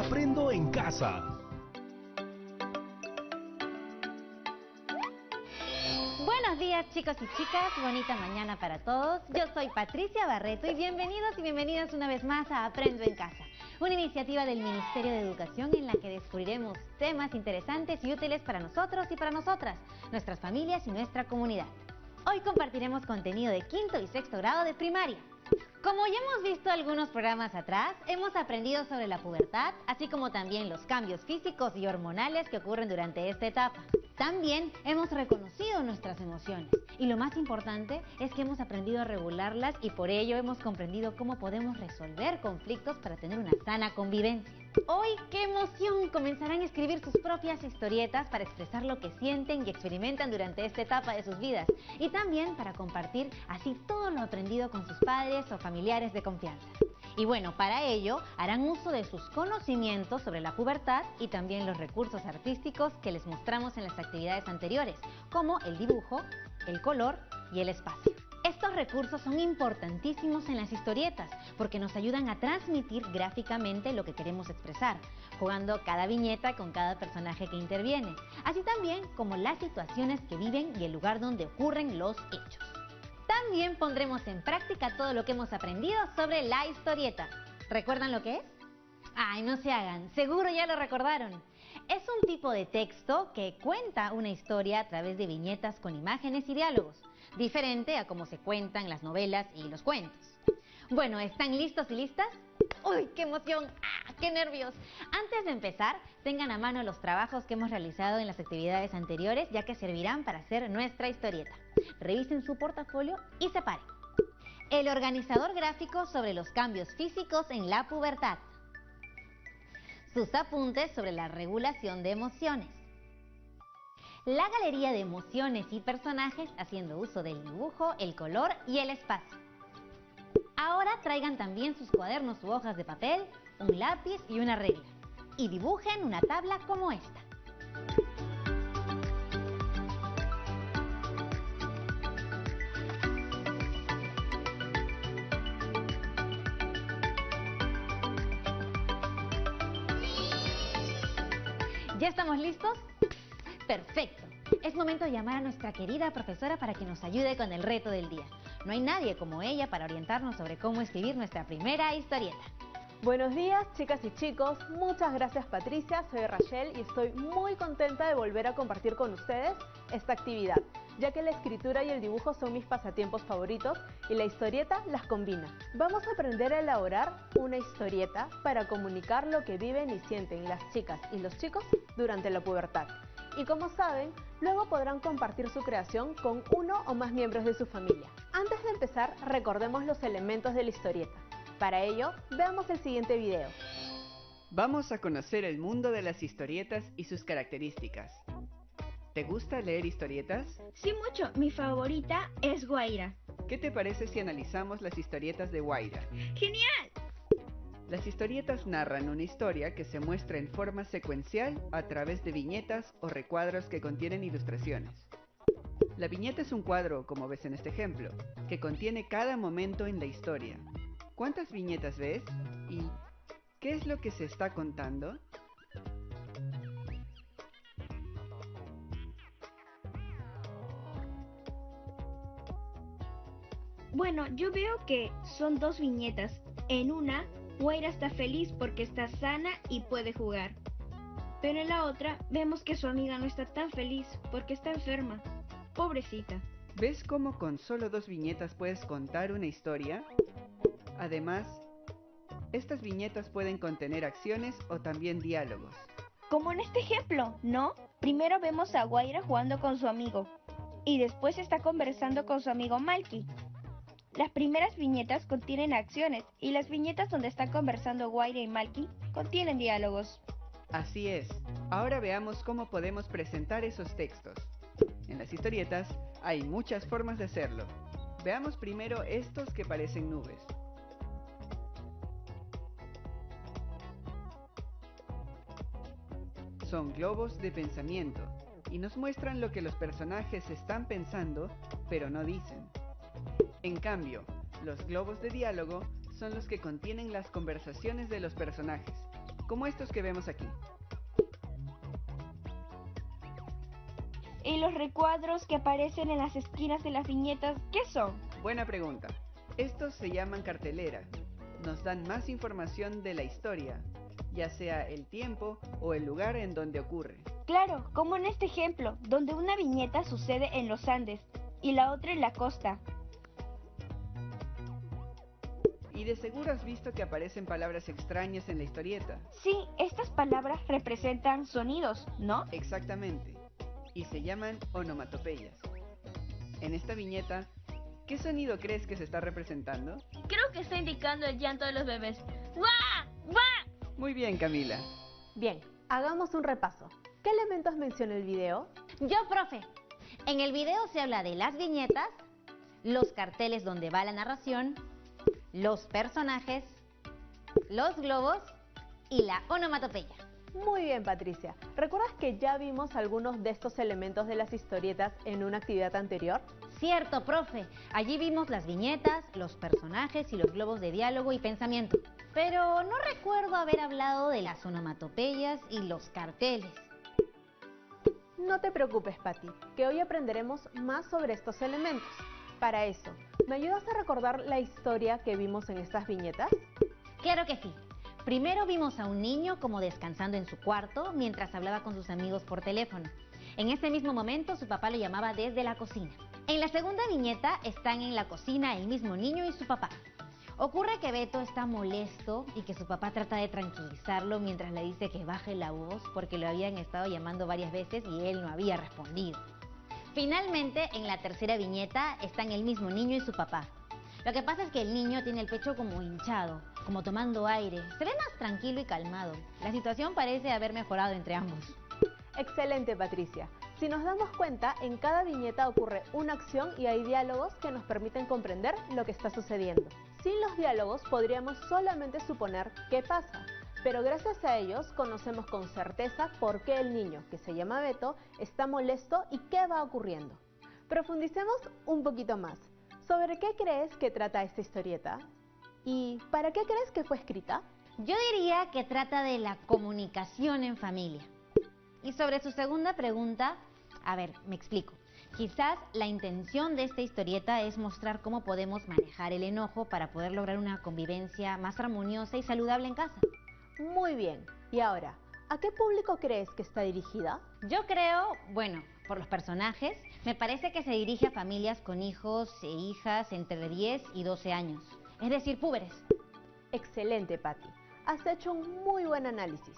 Aprendo en casa. Buenos días, chicos y chicas, bonita mañana para todos. Yo soy Patricia Barreto y bienvenidos y bienvenidas una vez más a Aprendo en Casa, una iniciativa del Ministerio de Educación en la que descubriremos temas interesantes y útiles para nosotros y para nosotras, nuestras familias y nuestra comunidad. Hoy compartiremos contenido de quinto y sexto grado de primaria. Como ya hemos visto algunos programas atrás, hemos aprendido sobre la pubertad, así como también los cambios físicos y hormonales que ocurren durante esta etapa. También hemos reconocido nuestras emociones y lo más importante es que hemos aprendido a regularlas y por ello hemos comprendido cómo podemos resolver conflictos para tener una sana convivencia. Hoy, ¡qué emoción! Comenzarán a escribir sus propias historietas para expresar lo que sienten y experimentan durante esta etapa de sus vidas y también para compartir así todo lo aprendido con sus padres o familiares de confianza. Y bueno, para ello harán uso de sus conocimientos sobre la pubertad y también los recursos artísticos que les mostramos en las actividades anteriores, como el dibujo, el color y el espacio. Estos recursos son importantísimos en las historietas porque nos ayudan a transmitir gráficamente lo que queremos expresar, jugando cada viñeta con cada personaje que interviene, así también como las situaciones que viven y el lugar donde ocurren los hechos. También pondremos en práctica todo lo que hemos aprendido sobre la historieta. ¿Recuerdan lo que es? ¡Ay, no se hagan! Seguro ya lo recordaron. Es un tipo de texto que cuenta una historia a través de viñetas con imágenes y diálogos, diferente a cómo se cuentan las novelas y los cuentos. Bueno, ¿están listos y listas? ¡Uy, qué emoción! ¡Ah, qué nervios! Antes de empezar, tengan a mano los trabajos que hemos realizado en las actividades anteriores, ya que servirán para hacer nuestra historieta. Revisen su portafolio y separen. El organizador gráfico sobre los cambios físicos en la pubertad. Sus apuntes sobre la regulación de emociones. La galería de emociones y personajes haciendo uso del dibujo, el color y el espacio. Ahora traigan también sus cuadernos u hojas de papel, un lápiz y una regla. Y dibujen una tabla como esta. ¿Ya estamos listos? ¡Perfecto! Es momento de llamar a nuestra querida profesora para que nos ayude con el reto del día. No hay nadie como ella para orientarnos sobre cómo escribir nuestra primera historieta. Buenos días, chicas y chicos. Muchas gracias, Patricia. Soy Rachel y estoy muy contenta de volver a compartir con ustedes esta actividad, ya que la escritura y el dibujo son mis pasatiempos favoritos y la historieta las combina. Vamos a aprender a elaborar una historieta para comunicar lo que viven y sienten las chicas y los chicos durante la pubertad. Y como saben, luego podrán compartir su creación con uno o más miembros de su familia. Antes de empezar, recordemos los elementos de la historieta. Para ello, veamos el siguiente video. Vamos a conocer el mundo de las historietas y sus características. ¿Te gusta leer historietas? Sí, mucho. Mi favorita es Guaira. ¿Qué te parece si analizamos las historietas de Guaira? ¡Genial! Las historietas narran una historia que se muestra en forma secuencial a través de viñetas o recuadros que contienen ilustraciones. La viñeta es un cuadro, como ves en este ejemplo, que contiene cada momento en la historia. ¿Cuántas viñetas ves? ¿Y qué es lo que se está contando? Bueno, yo veo que son dos viñetas. En una, Guaira está feliz porque está sana y puede jugar. Pero en la otra, vemos que su amiga no está tan feliz porque está enferma. Pobrecita. ¿Ves cómo con solo dos viñetas puedes contar una historia? Además, estas viñetas pueden contener acciones o también diálogos. Como en este ejemplo, ¿no? Primero vemos a Guaira jugando con su amigo y después está conversando con su amigo Malky. Las primeras viñetas contienen acciones y las viñetas donde están conversando Guaira y Malky contienen diálogos. Así es. Ahora veamos cómo podemos presentar esos textos. En las historietas hay muchas formas de hacerlo. Veamos primero estos que parecen nubes. Son globos de pensamiento y nos muestran lo que los personajes están pensando, pero no dicen. En cambio, los globos de diálogo son los que contienen las conversaciones de los personajes como estos que vemos aquí. ¿Y los recuadros que aparecen en las esquinas de las viñetas, qué son? Buena pregunta. Estos se llaman cartelera. Nos dan más información de la historia, ya sea el tiempo o el lugar en donde ocurre. Claro, como en este ejemplo, donde una viñeta sucede en los Andes y la otra en la costa. Y de seguro has visto que aparecen palabras extrañas en la historieta. Sí, estas palabras representan sonidos, ¿no? Exactamente. Y se llaman onomatopeyas. En esta viñeta, ¿qué sonido crees que se está representando? Creo que está indicando el llanto de los bebés. ¡Guau! ¡Guau! Muy bien, Camila. Bien, hagamos un repaso. ¿Qué elementos menciona el video? Yo, profe. En el video se habla de las viñetas, los carteles donde va la narración, los personajes, los globos y la onomatopeya. Muy bien, Patricia. ¿Recuerdas que ya vimos algunos de estos elementos de las historietas en una actividad anterior? Cierto, profe. Allí vimos las viñetas, los personajes y los globos de diálogo y pensamiento. Pero no recuerdo haber hablado de las onomatopeyas y los carteles. No te preocupes, Pati, que hoy aprenderemos más sobre estos elementos. Para eso, ¿me ayudas a recordar la historia que vimos en estas viñetas? Claro que sí. Primero vimos a un niño como descansando en su cuarto mientras hablaba con sus amigos por teléfono. En ese mismo momento su papá lo llamaba desde la cocina. En la segunda viñeta están en la cocina el mismo niño y su papá. Ocurre que Beto está molesto y que su papá trata de tranquilizarlo mientras le dice que baje la voz porque lo habían estado llamando varias veces y él no había respondido. Finalmente, en la tercera viñeta están el mismo niño y su papá. Lo que pasa es que el niño tiene el pecho como hinchado, como tomando aire. Se ve más tranquilo y calmado. La situación parece haber mejorado entre ambos. Excelente, Patricia. Si nos damos cuenta, en cada viñeta ocurre una acción y hay diálogos que nos permiten comprender lo que está sucediendo. Sin los diálogos podríamos solamente suponer qué pasa, pero gracias a ellos conocemos con certeza por qué el niño, que se llama Beto, está molesto y qué va ocurriendo. Profundicemos un poquito más. ¿Sobre qué crees que trata esta historieta? ¿Y para qué crees que fue escrita? Yo diría que trata de la comunicación en familia. Y sobre su segunda pregunta, a ver, me explico. Quizás la intención de esta historieta es mostrar cómo podemos manejar el enojo para poder lograr una convivencia más armoniosa y saludable en casa. Muy bien. Y ahora, ¿a qué público crees que está dirigida? Yo creo, bueno, por los personajes, me parece que se dirige a familias con hijos e hijas entre 10 y 12 años, es decir, púberes. Excelente, Patti. Has hecho un muy buen análisis.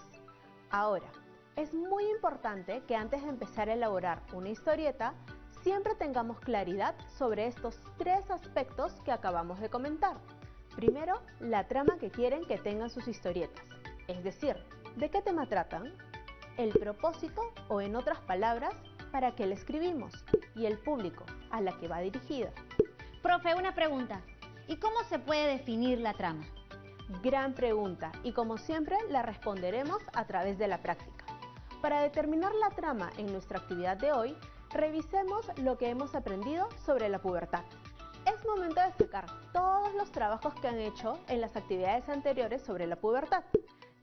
Ahora, es muy importante que antes de empezar a elaborar una historieta, siempre tengamos claridad sobre estos tres aspectos que acabamos de comentar. Primero, la trama que quieren que tengan sus historietas, es decir, ¿de qué tema tratan? El propósito o, en otras palabras, para qué la escribimos, y el público a la que va dirigida. Profe, una pregunta. ¿Y cómo se puede definir la trama? Gran pregunta, y como siempre la responderemos a través de la práctica. Para determinar la trama en nuestra actividad de hoy, revisemos lo que hemos aprendido sobre la pubertad. Es momento de sacar todos los trabajos que han hecho en las actividades anteriores sobre la pubertad.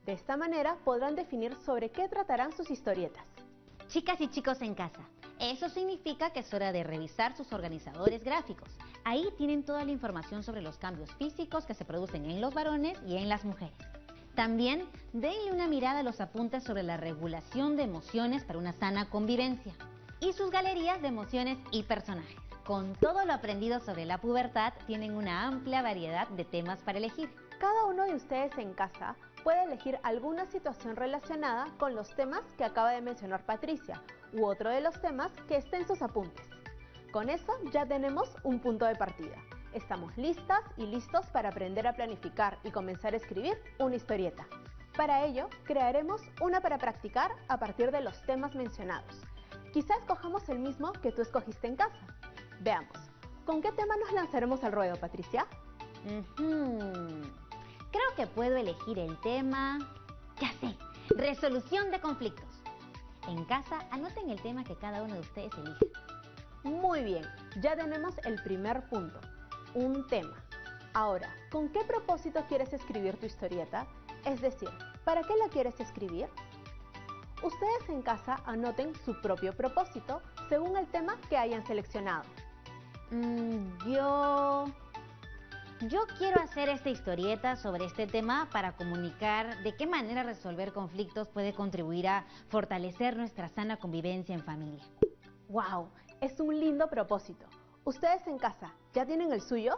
De esta manera podrán definir sobre qué tratarán sus historietas. Chicas y chicos en casa, eso significa que es hora de revisar sus organizadores gráficos. Ahí tienen toda la información sobre los cambios físicos que se producen en los varones y en las mujeres. También denle una mirada a los apuntes sobre la regulación de emociones para una sana convivencia y sus galerías de emociones y personajes. Con todo lo aprendido sobre la pubertad, tienen una amplia variedad de temas para elegir. Cada uno de ustedes en casa puede elegir alguna situación relacionada con los temas que acaba de mencionar Patricia u otro de los temas que esté en sus apuntes. Con eso ya tenemos un punto de partida. Estamos listas y listos para aprender a planificar y comenzar a escribir una historieta. Para ello, crearemos una para practicar a partir de los temas mencionados. Quizás escojamos el mismo que tú escogiste en casa. Veamos, ¿con qué tema nos lanzaremos al ruedo, Patricia? Creo que puedo elegir el tema... Ya sé, resolución de conflictos. En casa, anoten el tema que cada uno de ustedes elija. Muy bien, ya tenemos el primer punto, un tema. Ahora, ¿con qué propósito quieres escribir tu historieta? Es decir, ¿para qué la quieres escribir? Ustedes en casa anoten su propio propósito según el tema que hayan seleccionado. Yo quiero hacer esta historieta sobre este tema para comunicar de qué manera resolver conflictos puede contribuir a fortalecer nuestra sana convivencia en familia. ¡Wow! Es un lindo propósito. ¿Ustedes en casa ya tienen el suyo?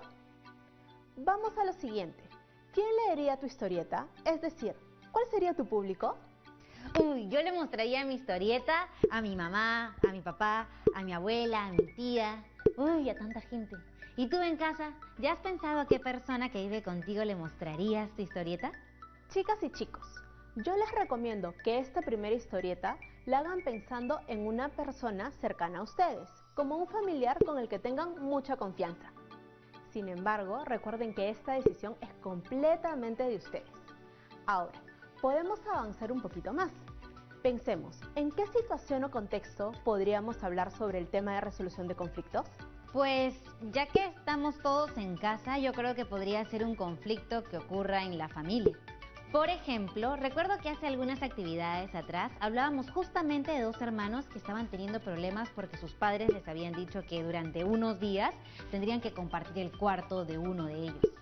Vamos a lo siguiente. ¿Quién leería tu historieta? Es decir, ¿cuál sería tu público? Yo le mostraría mi historieta a mi mamá, a mi papá, a mi abuela, a mi tía. A tanta gente. ¿Y tú en casa, ya has pensado a qué persona que vive contigo le mostrarías tu historieta? Chicas y chicos, yo les recomiendo que esta primera historieta la hagan pensando en una persona cercana a ustedes, como un familiar con el que tengan mucha confianza. Sin embargo, recuerden que esta decisión es completamente de ustedes. Ahora, podemos avanzar un poquito más. Pensemos, ¿en qué situación o contexto podríamos hablar sobre el tema de resolución de conflictos? Pues, ya que estamos todos en casa, yo creo que podría ser un conflicto que ocurra en la familia. Por ejemplo, recuerdo que hace algunas actividades atrás hablábamos justamente de dos hermanos que estaban teniendo problemas porque sus padres les habían dicho que durante unos días tendrían que compartir el cuarto de uno de ellos.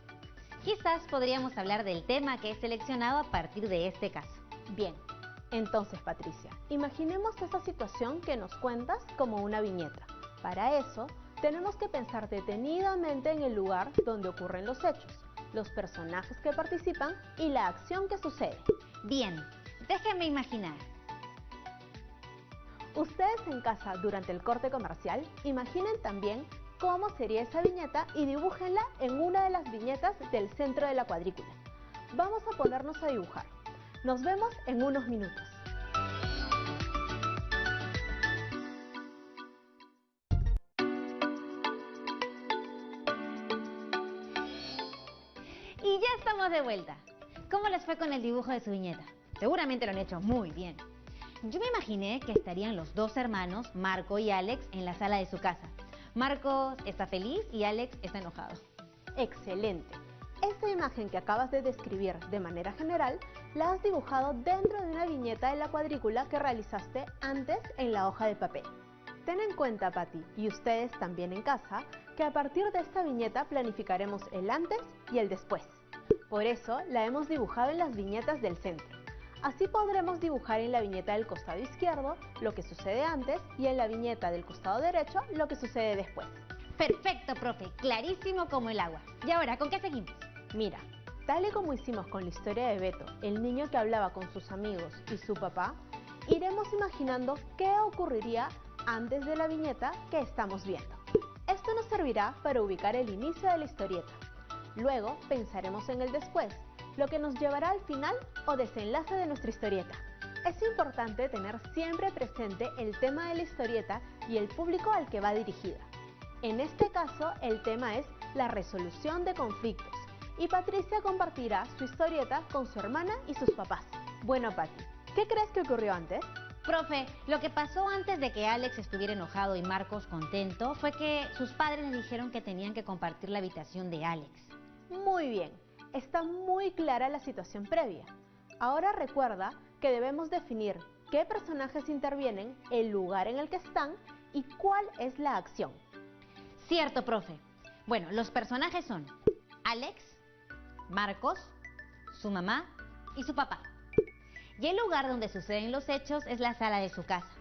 Quizás podríamos hablar del tema que he seleccionado a partir de este caso. Bien, entonces Patricia, imaginemos esa situación que nos cuentas como una viñeta. Para eso, tenemos que pensar detenidamente en el lugar donde ocurren los hechos, los personajes que participan y la acción que sucede. Bien, déjenme imaginar. Ustedes en casa durante el corte comercial, imaginen también cómo sería esa viñeta y dibújenla en una de las viñetas del centro de la cuadrícula. Vamos a ponernos a dibujar. Nos vemos en unos minutos. Y ya estamos de vuelta. ¿Cómo les fue con el dibujo de su viñeta? Seguramente lo han hecho muy bien. Yo me imaginé que estarían los dos hermanos, Marco y Alex, en la sala de su casa. Marcos está feliz y Alex está enojado. ¡Excelente! Esta imagen que acabas de describir de manera general, la has dibujado dentro de una viñeta de la cuadrícula que realizaste antes en la hoja de papel. Ten en cuenta, Patti, y ustedes también en casa, que a partir de esta viñeta planificaremos el antes y el después. Por eso la hemos dibujado en las viñetas del centro. Así podremos dibujar en la viñeta del costado izquierdo lo que sucede antes y en la viñeta del costado derecho lo que sucede después. Perfecto, profe, clarísimo como el agua. ¿Y ahora con qué seguimos? Mira, tal y como hicimos con la historia de Beto, el niño que hablaba con sus amigos y su papá, iremos imaginando qué ocurriría antes de la viñeta que estamos viendo. Esto nos servirá para ubicar el inicio de la historieta. Luego pensaremos en el después, lo que nos llevará al final o desenlace de nuestra historieta. Es importante tener siempre presente el tema de la historieta y el público al que va dirigida. En este caso, el tema es la resolución de conflictos y Patricia compartirá su historieta con su hermana y sus papás. Bueno, Patti, ¿qué crees que ocurrió antes? Profe, lo que pasó antes de que Alex estuviera enojado y Marcos contento fue que sus padres le dijeron que tenían que compartir la habitación de Alex. Muy bien, está muy clara la situación previa. Ahora recuerda que debemos definir qué personajes intervienen, el lugar en el que están y cuál es la acción. Cierto, profe. Bueno, los personajes son Alex, Marcos, su mamá y su papá. Y el lugar donde suceden los hechos es la sala de su casa.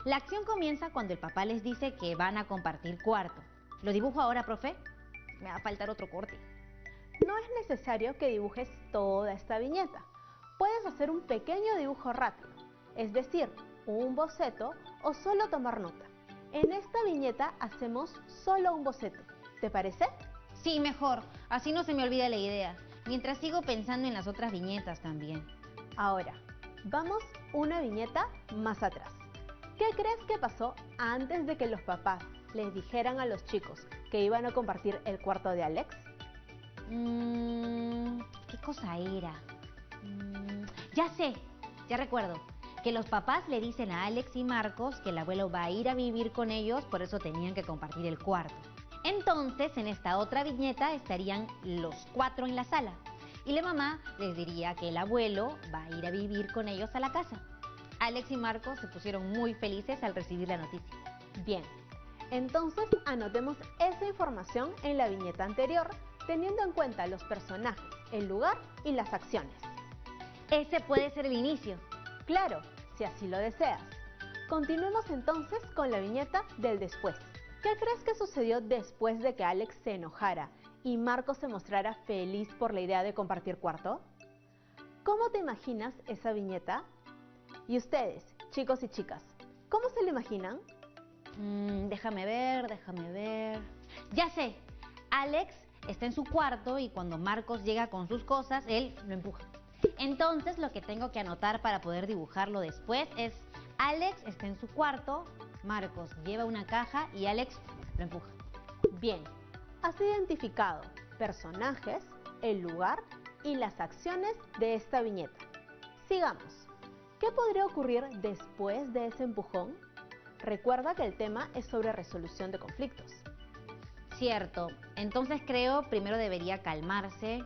La acción comienza cuando el papá les dice que van a compartir cuarto. ¿Lo dibujo ahora, profe? Me va a faltar otro corte. No es necesario que dibujes toda esta viñeta. Puedes hacer un pequeño dibujo rápido, es decir, un boceto o solo tomar nota. En esta viñeta hacemos solo un boceto. ¿Te parece? Sí, mejor. Así no se me olvida la idea. Mientras sigo pensando en las otras viñetas también. Ahora, vamos una viñeta más atrás. ¿Qué crees que pasó antes de que los papás les dijeran a los chicos que iban a compartir el cuarto de Alex? ¿Qué cosa era? Ya sé, ya recuerdo. Que los papás le dicen a Alex y Marcos que el abuelo va a ir a vivir con ellos, por eso tenían que compartir el cuarto. Entonces, en esta otra viñeta estarían los cuatro en la sala. y la mamá les diría que el abuelo va a ir a vivir con ellos a la casa. Alex y Marcos se pusieron muy felices al recibir la noticia. Bien, entonces anotemos esa información en la viñeta anterior, teniendo en cuenta los personajes, el lugar y las acciones. Ese puede ser el inicio. Claro, si así lo deseas. Continuemos entonces con la viñeta del después. ¿Qué crees que sucedió después de que Alex se enojara y Marcos se mostrara feliz por la idea de compartir cuarto? ¿Cómo te imaginas esa viñeta? Y ustedes, chicos y chicas, ¿cómo se lo imaginan? Déjame ver. Ya sé, Alex está en su cuarto y cuando Marcos llega con sus cosas, él lo empuja. Entonces lo que tengo que anotar para poder dibujarlo después es: Alex está en su cuarto, Marcos lleva una caja y Alex lo empuja. Bien, has identificado personajes, el lugar y las acciones de esta viñeta. Sigamos. ¿Qué podría ocurrir después de ese empujón? Recuerda que el tema es sobre resolución de conflictos. Cierto, entonces creo primero debería calmarse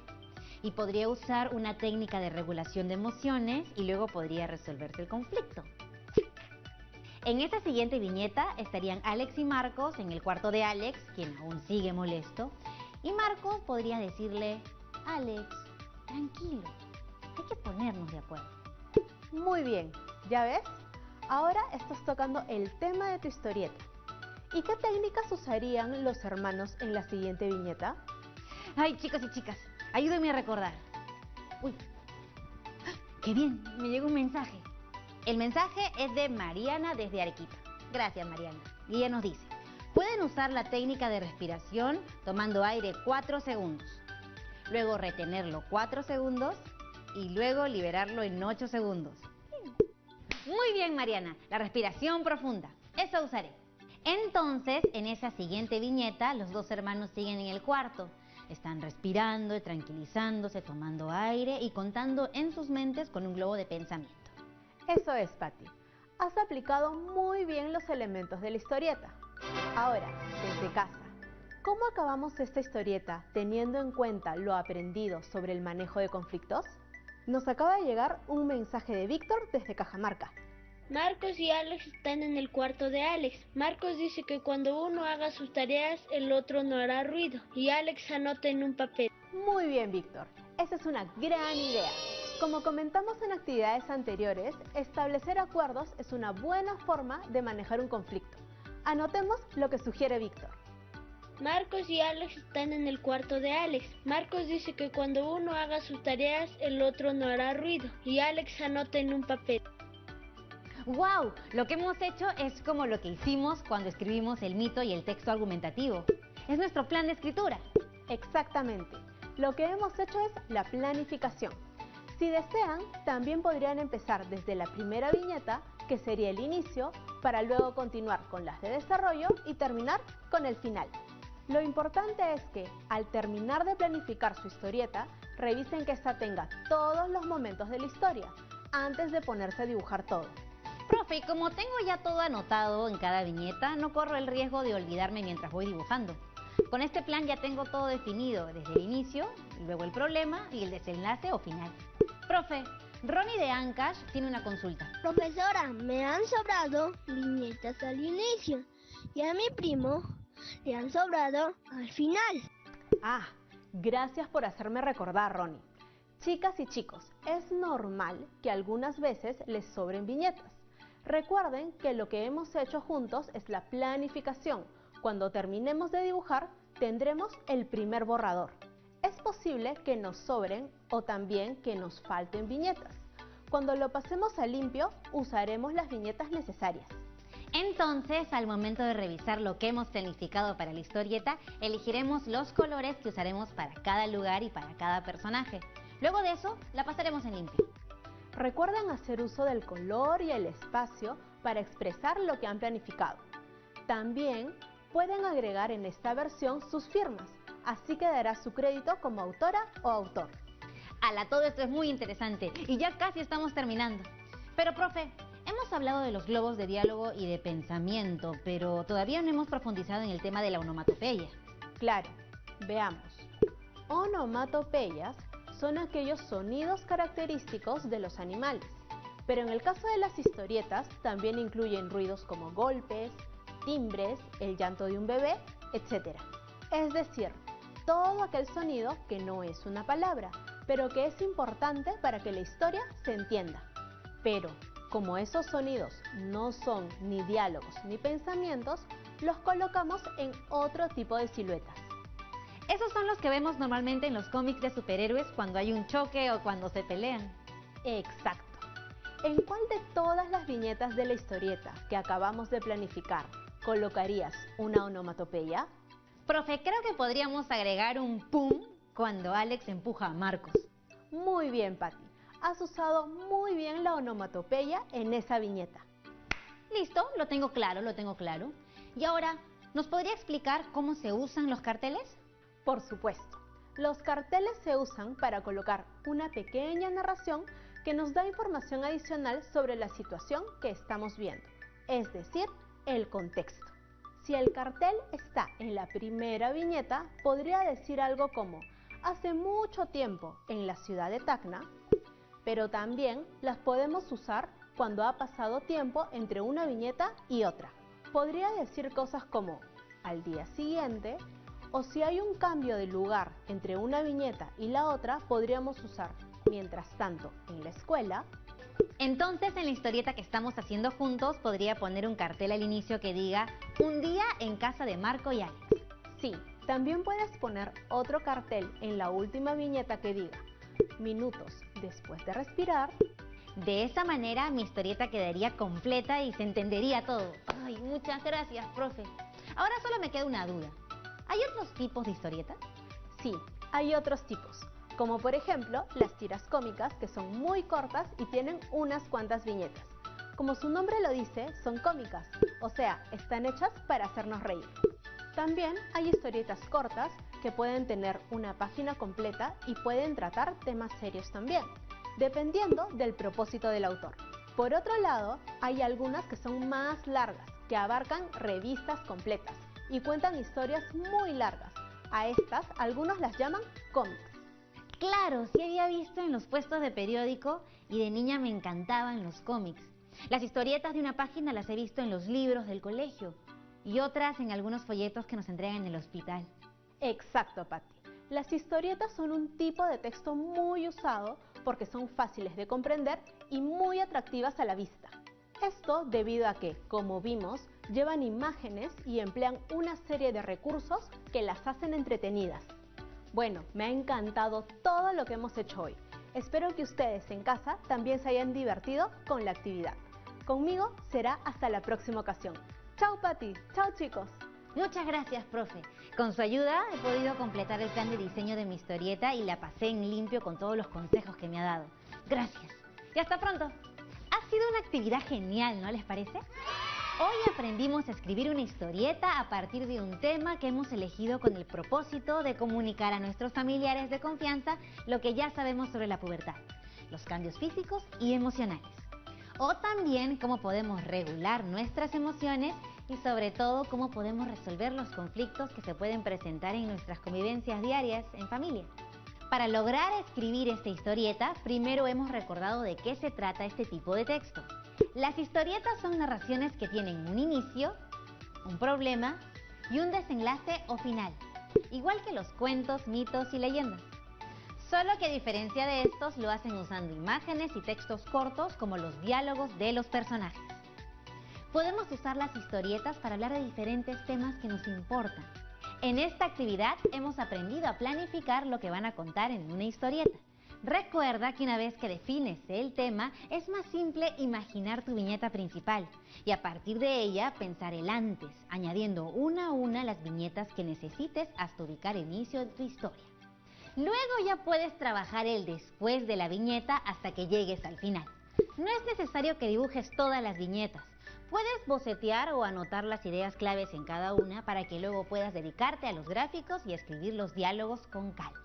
y podría usar una técnica de regulación de emociones y luego podría resolverse el conflicto. En esta siguiente viñeta estarían Alex y Marcos en el cuarto de Alex, quien aún sigue molesto, y Marcos podría decirle: Alex, tranquilo, hay que ponernos de acuerdo. Muy bien, ¿ya ves? Ahora estás tocando el tema de tu historieta. ¿Y qué técnicas usarían los hermanos en la siguiente viñeta? Ay, chicos y chicas, ayúdenme a recordar. Uy, qué bien, me llegó un mensaje. El mensaje es de Mariana desde Arequipa. Gracias, Mariana. Y ella nos dice: pueden usar la técnica de respiración tomando aire 4 segundos, luego retenerlo 4 segundos y luego liberarlo en 8 segundos. Muy bien, Mariana, la respiración profunda. Eso usaré. Entonces, en esa siguiente viñeta, los dos hermanos siguen en el cuarto. Están respirando, tranquilizándose, tomando aire y contando en sus mentes con un globo de pensamiento. Eso es, Patti. Has aplicado muy bien los elementos de la historieta. Ahora, desde casa, ¿cómo acabamos esta historieta teniendo en cuenta lo aprendido sobre el manejo de conflictos? Nos acaba de llegar un mensaje de Víctor desde Cajamarca. Marcos y Alex están en el cuarto de Alex. Marcos dice que cuando uno haga sus tareas, el otro no hará ruido. Y Alex anota en un papel. Muy bien, Víctor. Esa es una gran idea. Como comentamos en actividades anteriores, establecer acuerdos es una buena forma de manejar un conflicto. Anotemos lo que sugiere Víctor. Marcos y Alex están en el cuarto de Alex. Marcos dice que cuando uno haga sus tareas, el otro no hará ruido. Y Alex anota en un papel. ¡Wow! Lo que hemos hecho es como lo que hicimos cuando escribimos el mito y el texto argumentativo. Es nuestro plan de escritura. Exactamente. Lo que hemos hecho es la planificación. Si desean, también podrían empezar desde la primera viñeta, que sería el inicio, para luego continuar con las de desarrollo y terminar con el final. Lo importante es que, al terminar de planificar su historieta, revisen que ésta tenga todos los momentos de la historia, antes de ponerse a dibujar todo. Profe, como tengo ya todo anotado en cada viñeta, no corro el riesgo de olvidarme mientras voy dibujando. Con este plan ya tengo todo definido, desde el inicio, luego el problema y el desenlace o final. Profe, Ronnie de Ancash tiene una consulta. Profesora, me han sobrado viñetas al inicio y a mi primo le han sobrado al final. Ah, gracias por hacerme recordar, Ronnie. Chicas y chicos, es normal que algunas veces les sobren viñetas. Recuerden que lo que hemos hecho juntos es la planificación. Cuando terminemos de dibujar, tendremos el primer borrador. Es posible que nos sobren o también que nos falten viñetas. Cuando lo pasemos a limpio, usaremos las viñetas necesarias. Entonces, al momento de revisar lo que hemos planificado para la historieta, elegiremos los colores que usaremos para cada lugar y para cada personaje. Luego de eso, la pasaremos en limpio. Recuerden hacer uso del color y el espacio para expresar lo que han planificado. También pueden agregar en esta versión sus firmas, así quedará su crédito como autora o autor. Todo esto es muy interesante y ya casi estamos terminando. Pero, profe, hemos hablado de los globos de diálogo y de pensamiento, pero todavía no hemos profundizado en el tema de la onomatopeya. Claro, veamos. Onomatopeyas son aquellos sonidos característicos de los animales. Pero en el caso de las historietas también incluyen ruidos como golpes, timbres, el llanto de un bebé, etc. Es decir, todo aquel sonido que no es una palabra, pero que es importante para que la historia se entienda. Pero, como esos sonidos no son ni diálogos ni pensamientos, los colocamos en otro tipo de siluetas. Esos son los que vemos normalmente en los cómics de superhéroes cuando hay un choque o cuando se pelean. Exacto. ¿En cuál de todas las viñetas de la historieta que acabamos de planificar colocarías una onomatopeya? Profe, creo que podríamos agregar un pum cuando Alex empuja a Marcos. Muy bien, Patti. Has usado muy bien la onomatopeya en esa viñeta. Listo, lo tengo claro, lo tengo claro. Y ahora, ¿nos podría explicar cómo se usan los carteles? Por supuesto. Los carteles se usan para colocar una pequeña narración que nos da información adicional sobre la situación que estamos viendo, es decir, el contexto. Si el cartel está en la primera viñeta, podría decir algo como hace mucho tiempo en la ciudad de Tacna, pero también las podemos usar cuando ha pasado tiempo entre una viñeta y otra. Podría decir cosas como al día siguiente, o si hay un cambio de lugar entre una viñeta y la otra, podríamos usar mientras tanto en la escuela. Entonces, en la historieta que estamos haciendo juntos, podría poner un cartel al inicio que diga un día en casa de Marco y Alex. Sí, también puedes poner otro cartel en la última viñeta que diga minutos después de respirar. De esa manera mi historieta quedaría completa y se entendería todo. Ay, muchas gracias, profe. Ahora solo me queda una duda. ¿Hay otros tipos de historietas? Sí, hay otros tipos, como por ejemplo las tiras cómicas, que son muy cortas y tienen unas cuantas viñetas. Como su nombre lo dice, son cómicas, o sea, están hechas para hacernos reír. También hay historietas cortas que pueden tener una página completa y pueden tratar temas serios también, dependiendo del propósito del autor. Por otro lado, hay algunas que son más largas, que abarcan revistas completas y cuentan historias muy largas. A estas, algunos las llaman cómics. Claro, sí había visto en los puestos de periódico y de niña me encantaban los cómics. Las historietas de una página las he visto en los libros del colegio y otras en algunos folletos que nos entregan en el hospital. Exacto, Patti. Las historietas son un tipo de texto muy usado porque son fáciles de comprender y muy atractivas a la vista. Esto debido a que, como vimos, llevan imágenes y emplean una serie de recursos que las hacen entretenidas. Bueno, me ha encantado todo lo que hemos hecho hoy. Espero que ustedes en casa también se hayan divertido con la actividad. Conmigo será hasta la próxima ocasión. Chao, Patti. Chao, chicos. Muchas gracias, profe. Con su ayuda he podido completar el plan de diseño de mi historieta y la pasé en limpio con todos los consejos que me ha dado. Gracias. Y hasta pronto. Ha sido una actividad genial, ¿no les parece? Hoy aprendimos a escribir una historieta a partir de un tema que hemos elegido con el propósito de comunicar a nuestros familiares de confianza lo que ya sabemos sobre la pubertad, los cambios físicos y emocionales. O también cómo podemos regular nuestras emociones y sobre todo cómo podemos resolver los conflictos que se pueden presentar en nuestras convivencias diarias en familia. Para lograr escribir esta historieta, primero hemos recordado de qué se trata este tipo de texto. Las historietas son narraciones que tienen un inicio, un problema y un desenlace o final, igual que los cuentos, mitos y leyendas. Solo que a diferencia de estos lo hacen usando imágenes y textos cortos como los diálogos de los personajes. Podemos usar las historietas para hablar de diferentes temas que nos importan. En esta actividad hemos aprendido a planificar lo que van a contar en una historieta. Recuerda que una vez que defines el tema, es más simple imaginar tu viñeta principal y a partir de ella pensar el antes, añadiendo una a una las viñetas que necesites hasta ubicar el inicio de tu historia. Luego ya puedes trabajar el después de la viñeta hasta que llegues al final. No es necesario que dibujes todas las viñetas. Puedes bocetear o anotar las ideas claves en cada una para que luego puedas dedicarte a los gráficos y escribir los diálogos con calma.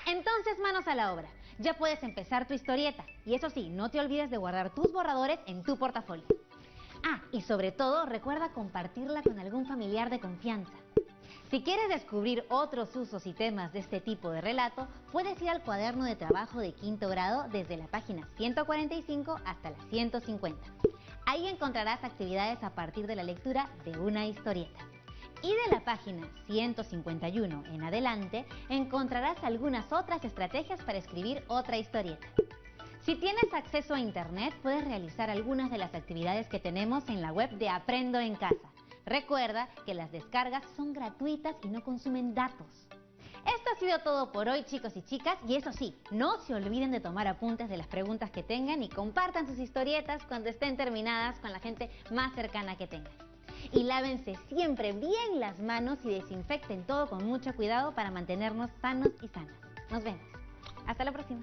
Entonces, manos a la obra. Ya puedes empezar tu historieta. Y eso sí, no te olvides de guardar tus borradores en tu portafolio. Ah, y sobre todo, recuerda compartirla con algún familiar de confianza. Si quieres descubrir otros usos y temas de este tipo de relato, puedes ir al cuaderno de trabajo de quinto grado desde la página 145 hasta la 150. Ahí encontrarás actividades a partir de la lectura de una historieta. Y de la página 151 en adelante encontrarás algunas otras estrategias para escribir otra historieta. Si tienes acceso a internet, puedes realizar algunas de las actividades que tenemos en la web de Aprendo en Casa. Recuerda que las descargas son gratuitas y no consumen datos. Esto ha sido todo por hoy, chicos y chicas, y eso sí, no se olviden de tomar apuntes de las preguntas que tengan y compartan sus historietas cuando estén terminadas con la gente más cercana que tengan. Y lávense siempre bien las manos y desinfecten todo con mucho cuidado para mantenernos sanos y sanas. Nos vemos. Hasta la próxima.